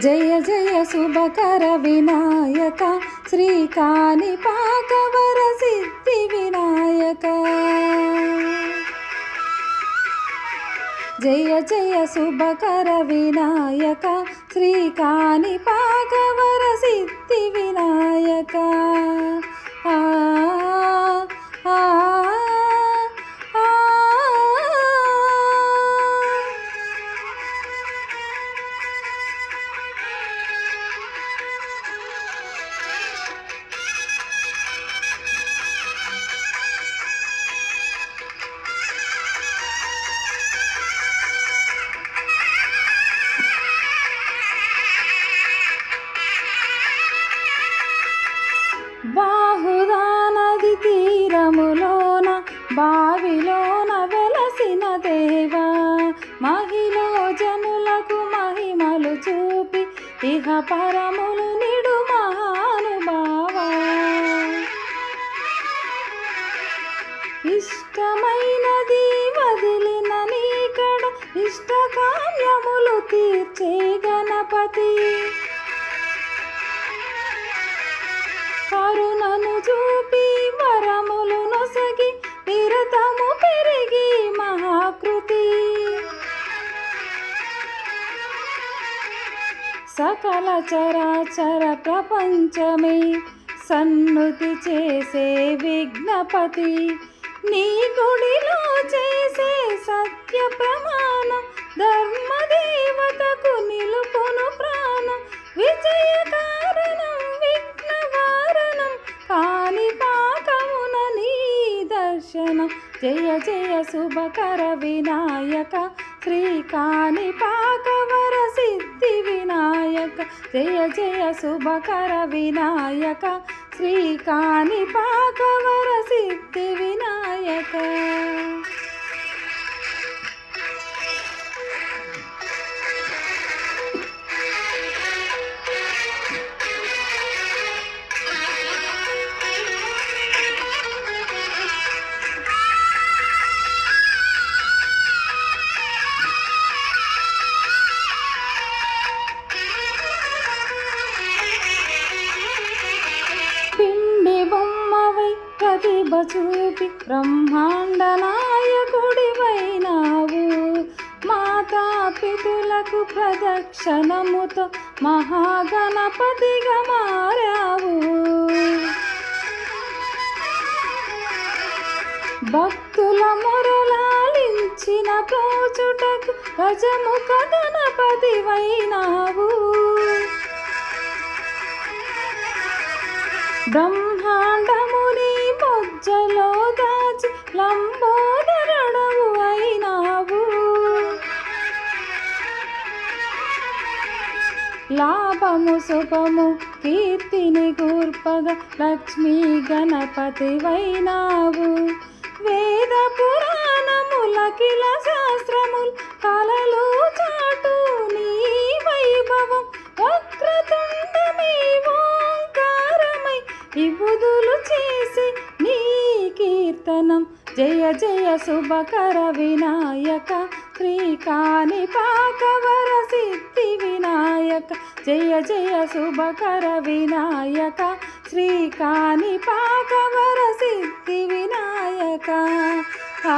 జయ జయ శుభకర వినాయక శ్రీకాణిపాకవర సిద్ధి వినాయక జయ జయ శుభకర వినాయక శ్రీకాణిపాకవర సిద్ధి వినాయక బాహుదా నది తీరములోన బావిలోన వెలసిన దేవా మహిలో జనులకు మహిమలు చూపి ఇహ పరములు నిడు మహానుభావా ఇష్టమైనది వదిలిన నీకడ ఇష్టకామ్యములు తీర్చే గణపతి కరుణను చూపి వరములు నొసగి నిరతము పెరిగి మహాకృతి సకల చరాచర ప్రపంచమే సన్నుతి చేసే విఘ్నపతి నీ గుడిలో చేసే సత్య ప్రమాణం ధర్మదేవతకు నిలుపును ప్రాణం విజయ కారణం విఘ్నవారణం కాణిపాకమున నీ దర్శనం జయ జయ శుభకర వినాయక శ్రీకాణిపాకవర సిద్ధి వినాయక జయ జయ శుభకర వినాయక శ్రీకాణిపాకవర సిద్ధి వినాయక ప్రతిభ చూపి బ్రహ్మాండ నాయకుడివైనావు మాతాపితులకు ప్రదక్షిణముతో మహాగణపతిగా మారావు భక్తుల మొరలాలించిన ప్రోచుటకు గజముఖ గణపతివైనావు బ్రహ్మాండముని బొజ్జలో దాచి లంబోదరుడవు అయినావు లాభము శుభము కీర్తిని కూర్పగా లక్ష్మీ గణపతివైనావు వేద పురాణములకిల శాస్త్రములు కలలు చాటు నీ వైభవం వక్రతుండమే ఓంకారమై విభుదులు చేసి నీ కీర్తనం జయ జయ శుభకర వినాయక శ్రీకాణిపాకవర సిద్ధి వినాయక జయ జయ శుభకర వినాయక శ్రీకాణిపాకవర సిద్ధి వినాయక ఆ